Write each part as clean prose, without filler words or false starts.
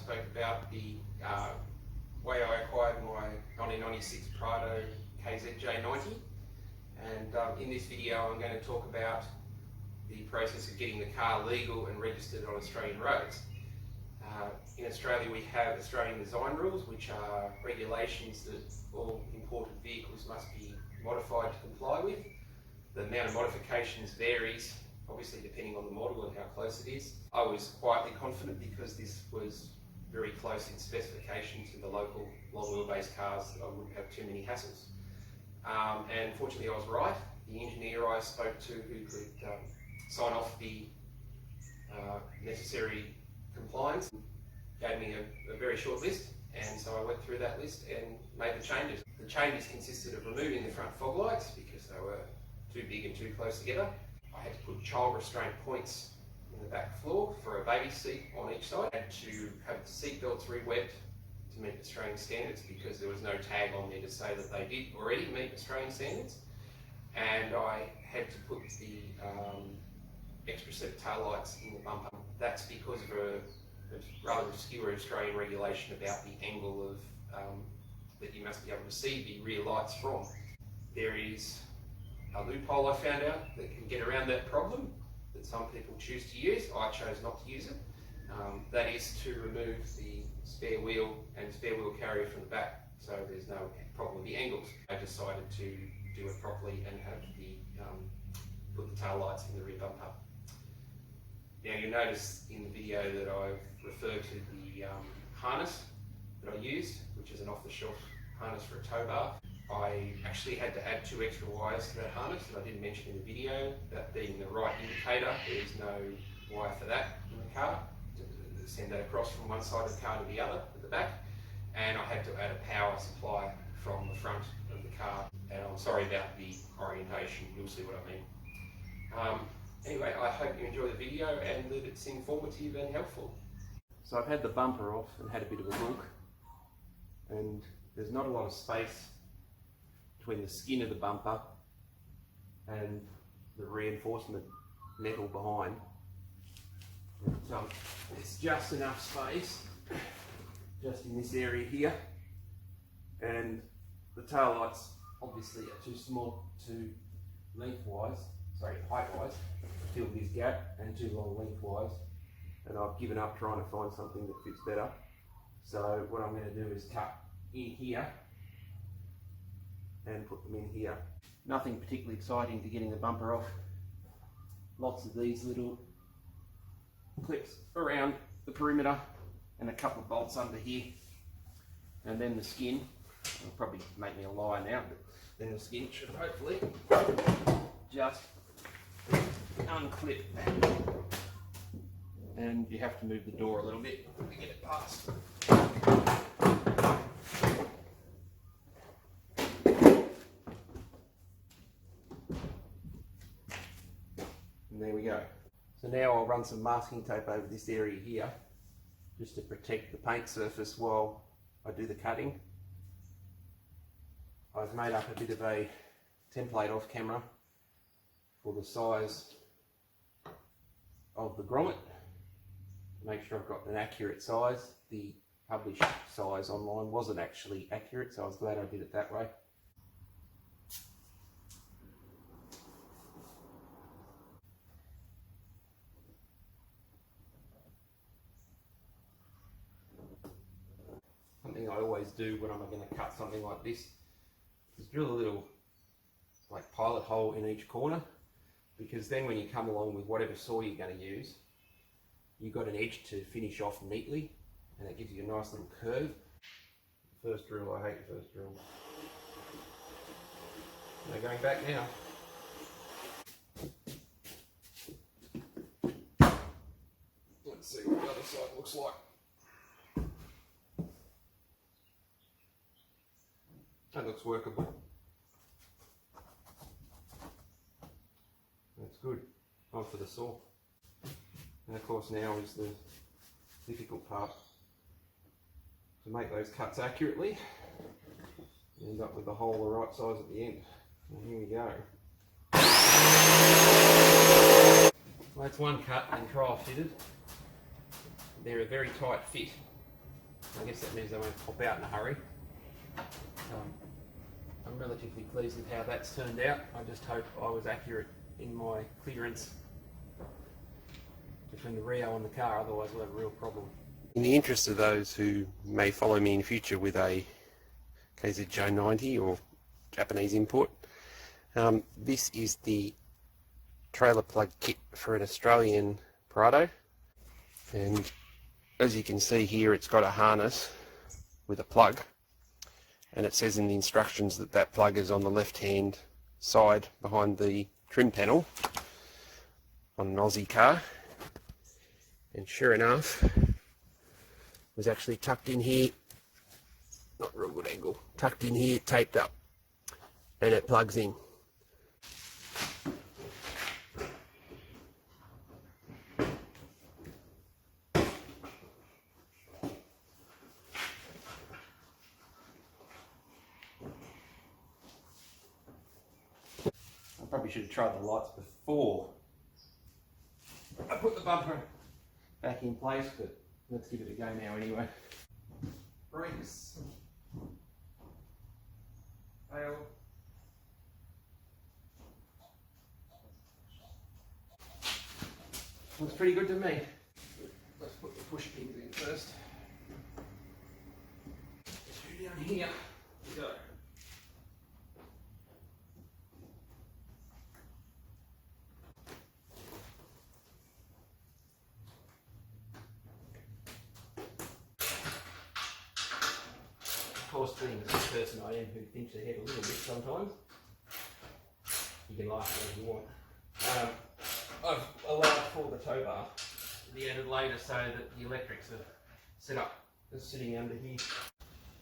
spoke about the way I acquired my 1996 Prado KZJ90, and in this video I'm going to talk about the process of getting the car legal and registered on Australian roads. In Australia we have Australian design rules, which are regulations that all imported vehicles must be modified to comply with. The amount of modifications varies, obviously depending on the model and how close it is. I was quietly confident because this was very close in specification to the local long wheelbase cars that I wouldn't have too many hassles. And fortunately I was right. The engineer I spoke to who could sign off the necessary compliance gave me a very short list, and so I went through that list and made the changes. The changes consisted of removing the front fog lights because they were too big and too close together. I had to put child restraint points in the back floor for a baby seat on each side. I had to have the seat belts re-webbed to meet Australian standards because there was no tag on there to say that they did already meet Australian standards. And I had to put the extra set of tail lights in the bumper. That's because of a rather obscure Australian regulation about the angle of that you must be able to see the rear lights from. There is a loophole I found out that can get around that problem that some people choose to use. I chose not to use it. That is to remove the spare wheel and spare wheel carrier from the back, so there's no problem with the angles. I decided to do it properly and have the put the tail lights in the rear bumper. Now you'll notice in the video that I've referred to the harness that I used, which is an off-the-shelf harness for a tow bar. I actually had to add 2 extra wires to that harness that I didn't mention in the video, that being the right indicator. There's no wire for that in the car to send that across from one side of the car to the other at the back, and I had to add a power supply from the front of the car. And I'm sorry about the orientation, you'll see what I mean. Anyway, I hope you enjoy the video and that it's informative and helpful. So I've had the bumper off and had a bit of a look, and there's not a lot of space between the skin of the bumper and the reinforcement metal behind. There's just enough space just in this area here, and the tail lights obviously are too small to height-wise, fill this gap, and too long lengthwise, and I've given up trying to find something that fits better. So what I'm going to do is cut in here and put them in here. Nothing particularly exciting to getting the bumper off. Lots of these little clips around the perimeter and a couple of bolts under here, and then the skin. It'll probably make me a liar now, but then the skin should hopefully just unclip, and you have to move the door a little bit to get it past. And there we go. So now I'll run some masking tape over this area here just to protect the paint surface while I do the cutting. I've made up a bit of a template off camera for the size of the grommet. Make sure I've got an accurate size. The published size online wasn't actually accurate, so I was glad I did it that way. Something I always do when I'm going to cut something like this is drill a little pilot hole in each corner, because then when you come along with whatever saw you're going to use, you've got an edge to finish off neatly, and it gives you a nice little curve. First drill, I hate the first drill. No going back now. Let's see what the other side looks like. That looks workable. That's good. On for the saw. And of course now is the difficult part. To make those cuts accurately, you end up with the hole the right size at the end. And here we go. Well, that's one cut and trial fitted. They're a very tight fit. I guess that means they won't pop out in a hurry. I'm relatively pleased with how that's turned out. I just hope I was accurate in my clearance between the Rio and the car, otherwise we'll have a real problem. In the interest of those who may follow me in future with a KZJ90 or Japanese import, this is the trailer plug kit for an Australian Prado, and as you can see here, it's got a harness with a plug, and it says in the instructions that that plug is on the left hand side behind the trim panel on an Aussie car. And sure enough, it was actually tucked in here, not real good angle, tucked in here, taped up, and it plugs in. I probably should have tried the lights before I put the bumper back in place, but let's give it a go now anyway. Brakes. Fail. Looks pretty good to me. Let's put the push pins in first. Two down here. We go. Of course, being the person I am who thinks ahead a little bit sometimes, you can laugh whatever you want. I've allowed for the tow bar to be added later so that the electrics are set up as sitting under here.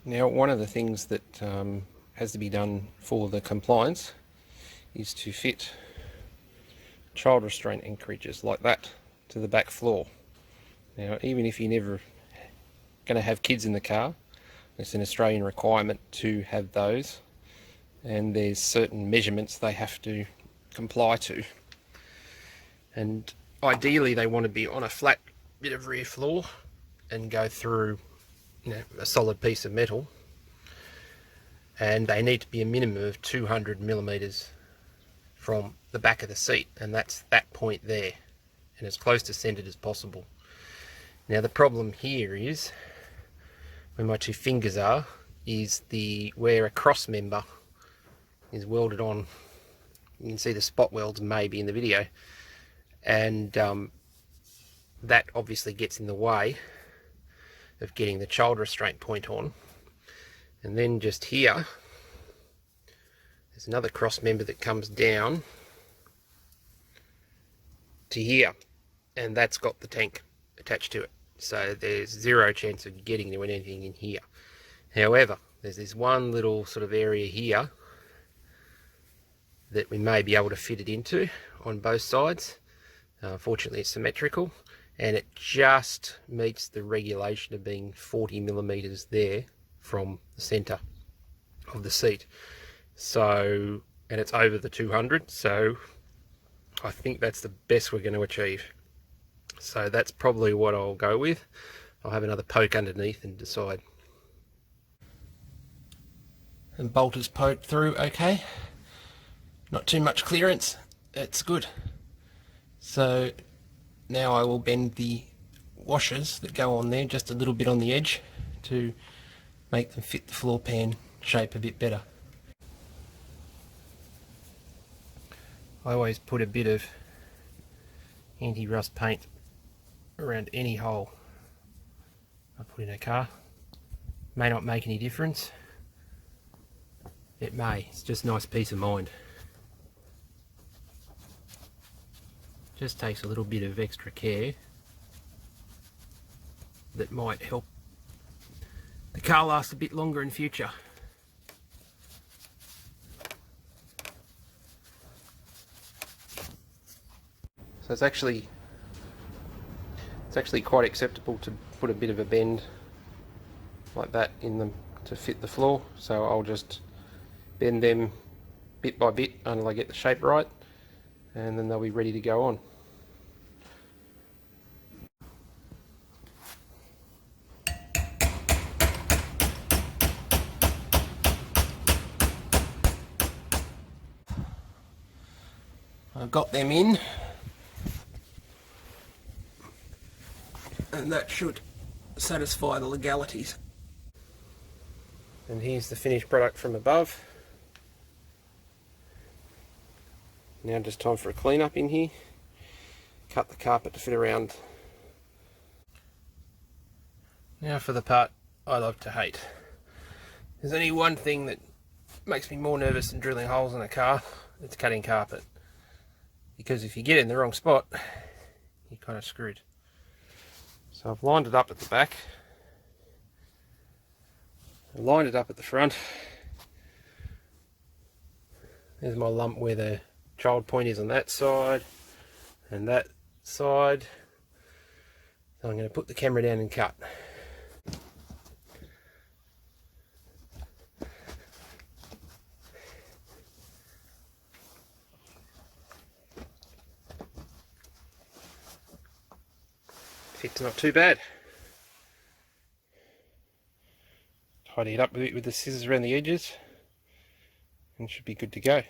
Now, one of the things that has to be done for the compliance is to fit child restraint anchorages like that to the back floor. Now, even if you're never going to have kids in the car, it's an Australian requirement to have those, and there's certain measurements they have to comply to, and ideally they want to be on a flat bit of rear floor and go through, you know, a solid piece of metal, and they need to be a minimum of 200 millimeters from the back of the seat, and that's that point there, and as close to centered as possible. Now the problem here is, where my two fingers are, is where a cross member is welded on. You can see the spot welds maybe in the video, and that obviously gets in the way of getting the child restraint point on. And then just here, there's another cross member that comes down to here, and that's got the tank attached to it. So there's zero chance of getting to anything in here. However, there's this one little sort of area here that we may be able to fit it into on both sides. Fortunately it's symmetrical, and it just meets the regulation of being 40 millimeters there from the center of the seat. So, and it's over the 200, so I think that's the best we're going to achieve. So that's probably what I'll go with. I'll have another poke underneath and decide. And bolt is poked through okay. Not too much clearance. That's good. So now I will bend the washers that go on there just a little bit on the edge to make them fit the floor pan shape a bit better. I always put a bit of anti-rust paint around any hole I put in a car. May not make any difference. It may. It's just nice peace of mind. Just takes a little bit of extra care that might help the car last a bit longer in future. So it's actually quite acceptable to put a bit of a bend like that in them to fit the floor. So I'll just bend them bit by bit until I get the shape right, and then they'll be ready to go on. I've got them in, and that should satisfy the legalities. And here's the finished product from above. Now just time for a clean up in here. Cut the carpet to fit around. Now for the part I love to hate. There's only one thing that makes me more nervous than drilling holes in a car. It's cutting carpet. Because if you get it in the wrong spot, you're kind of screwed. So I've lined it up at the back. I lined it up at the front. There's my lump where the child point is on that side and that side. So I'm going to put the camera down and cut. Fit's not too bad. Tidy it up a bit with the scissors around the edges and should be good to go.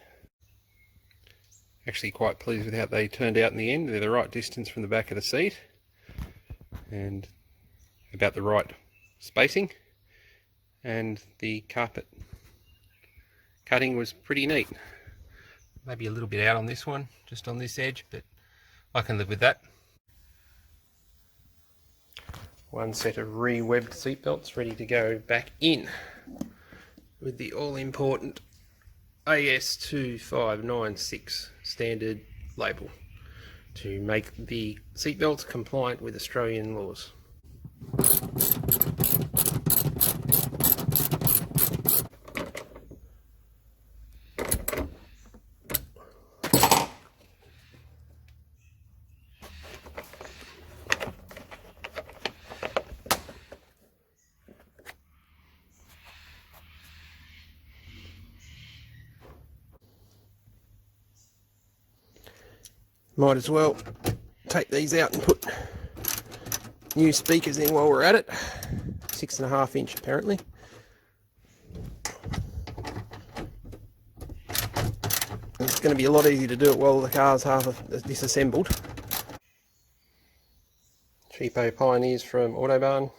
Actually quite pleased with how they turned out in the end. They're the right distance from the back of the seat and about the right spacing, and the carpet cutting was pretty neat. Maybe a little bit out on this one, just on this edge, but I can live with that. One set of re-webbed seat belts ready to go back in with the all-important AS2596 standard label to make the seat belts compliant with Australian laws. Might as well take these out and put new speakers in while we're at it. 6.5 inch apparently. It's going to be a lot easier to do it while the car's half disassembled. Cheapo Pioneers from Autobarn,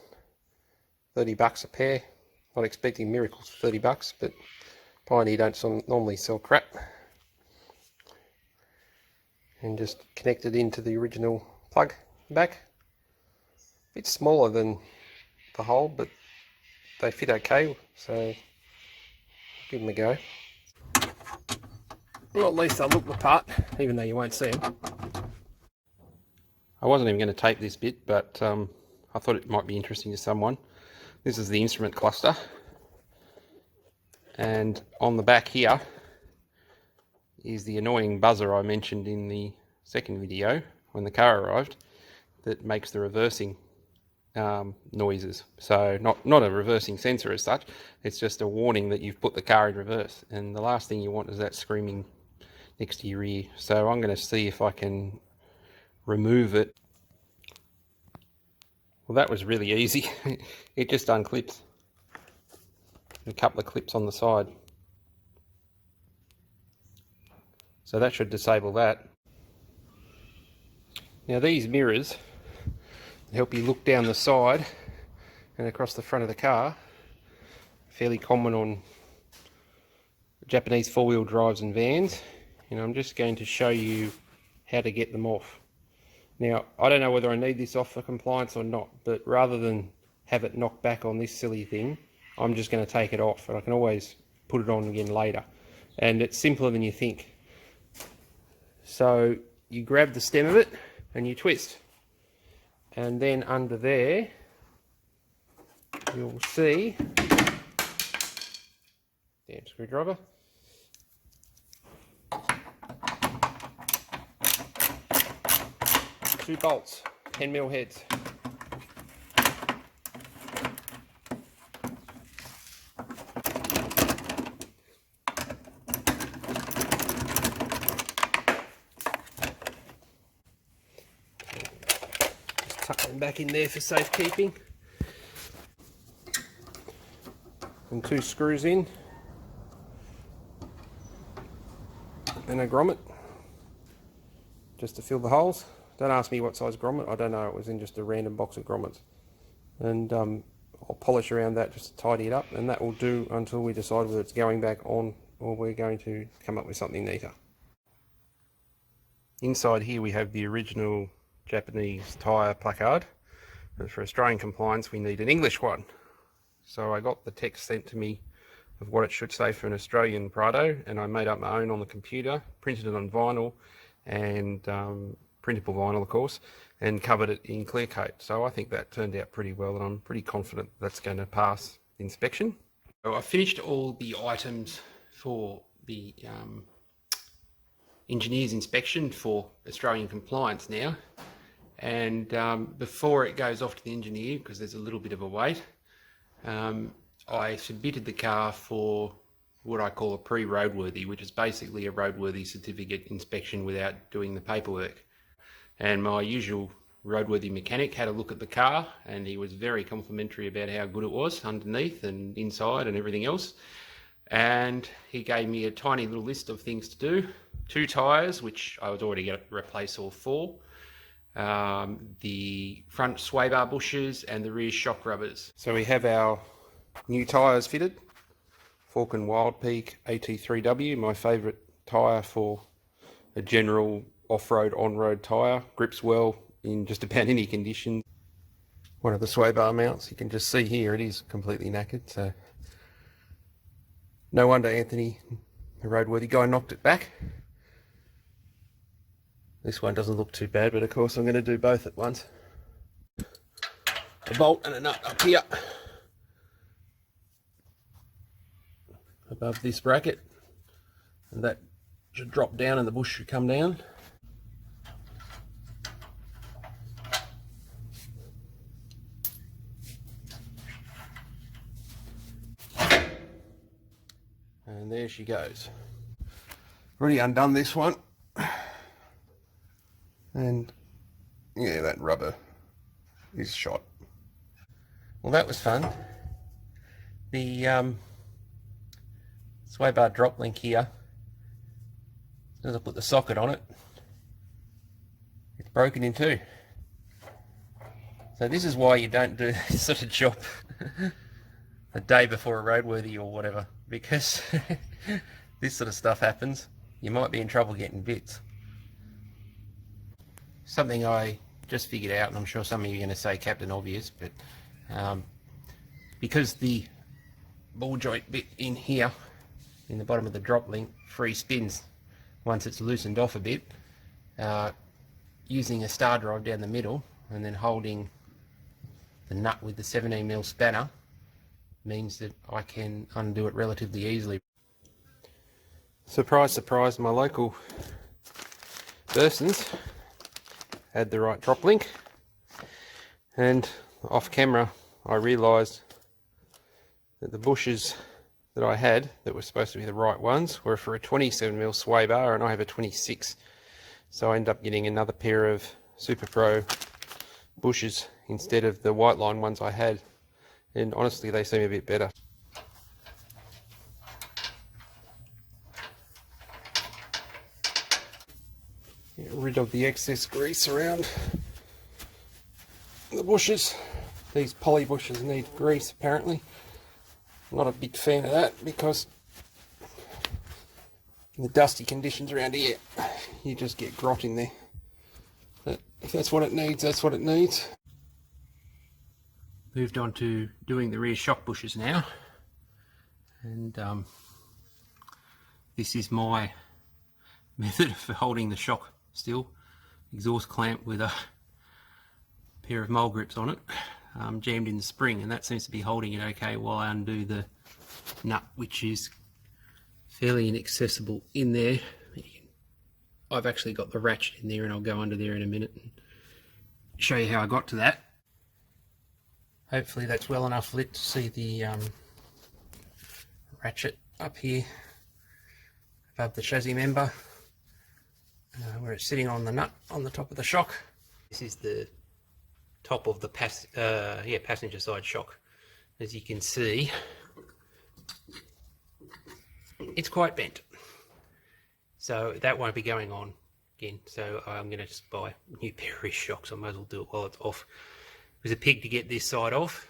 $30 a pair. Not expecting miracles for $30, but Pioneer don't normally sell crap. And just connect it into the original plug back. A bit smaller than the hole, but they fit okay, so give them a go. Well, at least they'll look the part, even though you won't see them. I wasn't even going to tape this bit, but I thought it might be interesting to someone. This is the instrument cluster, and on the back here is the annoying buzzer I mentioned in the second video when the car arrived that makes the reversing noises. So not a reversing sensor as such, it's just a warning that you've put the car in reverse, and the last thing you want is that screaming next to your ear. So I'm going to see if I can remove it. Well, that was really easy. It just unclips. A couple of clips on the side. So that should disable that. Now these mirrors help you look down the side and across the front of the car. Fairly common on Japanese four-wheel drives and vans. And I'm just going to show you how to get them off. Now, I don't know whether I need this off for compliance or not, but rather than have it knocked back on this silly thing, I'm just going to take it off, and I can always put it on again later. And it's simpler than you think. So you grab the stem of it and you twist, and then under there you'll see, damn screwdriver, two bolts, 10mm heads. Tuck them back in there for safekeeping. And two screws in. And a grommet. just to fill the holes. Don't ask me what size grommet, I don't know, it was in just a random box of grommets. And I'll polish around that just to tidy it up, and that will do until we decide whether it's going back on or we're going to come up with something neater. Inside here we have the original Japanese tyre placard, and for Australian compliance we need an English one. So I got the text sent to me of what it should say for an Australian Prado, and I made up my own on the computer, printed it on vinyl, and printable vinyl of course, and covered it in clear coat. So I think that turned out pretty well, and I'm pretty confident that's going to pass the inspection. So I finished all the items for the engineer's inspection for Australian compliance now, and before it goes off to the engineer, because there's a little bit of a wait, I submitted the car for what I call a pre-roadworthy, which is basically a roadworthy certificate inspection without doing the paperwork. And my usual roadworthy mechanic had a look at the car, and he was very complimentary about how good it was underneath and inside and everything else. And he gave me a tiny little list of things to do. 2 tyres, which I was already going to replace all 4. The front sway bar bushes and the rear shock rubbers. So we have our new tyres fitted. Falk & Wild Peak AT3W, my favourite tyre for a general off-road, on-road tyre. Grips well in just about any condition. One of the sway bar mounts, you can just see here, it is completely knackered, so no wonder Anthony, the roadworthy guy, knocked it back. This one doesn't look too bad, but of course I'm going to do both at once. A bolt and a nut up here above this bracket, and that should drop down and the bush should come down. And there she goes. Already undone this one. And yeah, that rubber is shot. Well, that was fun. The sway bar drop link here, as soon as I put the socket on it, it's broken in 2. So this is why you don't do this sort of job a day before a roadworthy or whatever, because this sort of stuff happens. You might be in trouble getting bits. Something I just figured out, and I'm sure some of you are going to say Captain Obvious, but because the ball joint bit in here, in the bottom of the drop link, free spins once it's loosened off a bit, using a star drive down the middle and then holding the nut with the 17mm spanner means that I can undo it relatively easily. Surprise, surprise, my local Bursons had the right drop link, and off camera I realised that the bushes that I had that were supposed to be the right ones were for a 27mm sway bar, and I have a 26, so I end up getting another pair of Super Pro bushes instead of the white line ones I had, and honestly they seem a bit better. Get rid of the excess grease around the bushes. These poly bushes need grease apparently. I'm not a big fan of that because in the dusty conditions around here you just get grot in there. But if that's what it needs, that's what it needs. Moved on to doing the rear shock bushes now, and this is my method for holding the shock still. Exhaust clamp with a pair of mole grips on it, jammed in the spring, and that seems to be holding it okay while I undo the nut, which is fairly inaccessible in there. I've actually got the ratchet in there, and I'll go under there in a minute and show you how I got to that. Hopefully that's well enough lit to see the ratchet up here above the chassis member, where it's sitting on the nut on the top of the shock. This is the top of the passenger side shock. As you can see, it's quite bent, so that won't be going on again. So I'm going to just buy a new pair of wrist shocks. I might as well do it while it's off. It was a pig to get this side off,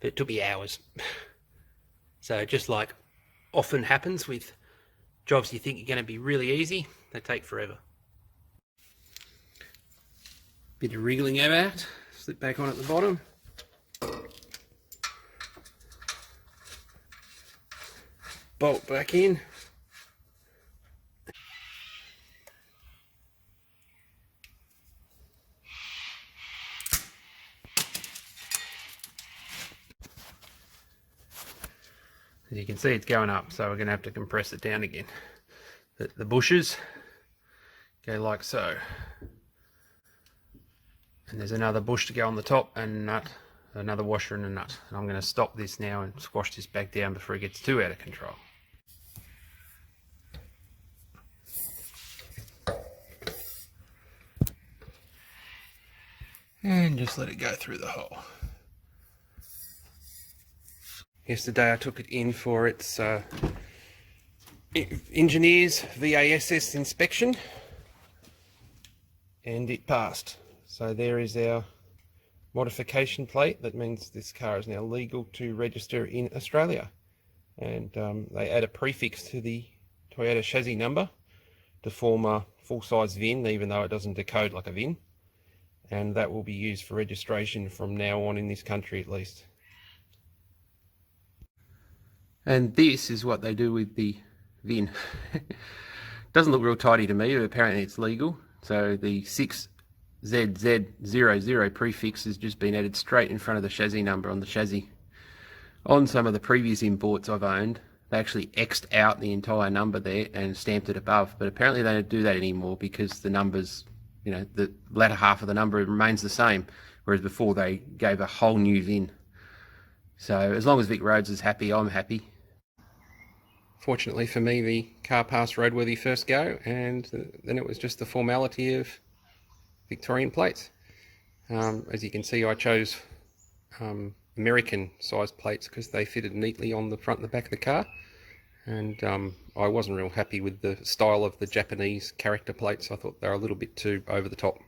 but it took me hours. So just like often happens with jobs you think are going to be really easy, they take forever. Bit of wriggling about, slip back on at the bottom. Bolt back in. As you can see, it's going up, so we're going to have to compress it down again. The bushes go like so. And there's another bush to go on the top and a nut, another washer and a nut. And I'm going to stop this now and squash this back down before it gets too out of control. And just let it go through the hole. Yesterday I took it in for its engineer's VASS inspection and it passed. So there is our modification plate. That means this car is now legal to register in Australia. And they add a prefix to the Toyota chassis number to form a full-size VIN, even though it doesn't decode like a VIN. And that will be used for registration from now on in this country at least. And this is what they do with the VIN. Doesn't look real tidy to me, but apparently it's legal. So the 6ZZ00 prefix has just been added straight in front of the chassis number on the chassis. On some of the previous imports I've owned, they actually X'd out the entire number there and stamped it above. But apparently they don't do that anymore because the numbers, you know, the latter half of the number remains the same. Whereas before they gave a whole new VIN. So as long as Vic Roads is happy, I'm happy. Fortunately for me, the car passed roadworthy first go, and then it was just the formality of Victorian plates. As you can see, I chose American sized plates because they fitted neatly on the front and the back of the car, and I wasn't real happy with the style of the Japanese character plates. I thought they were a little bit too over the top.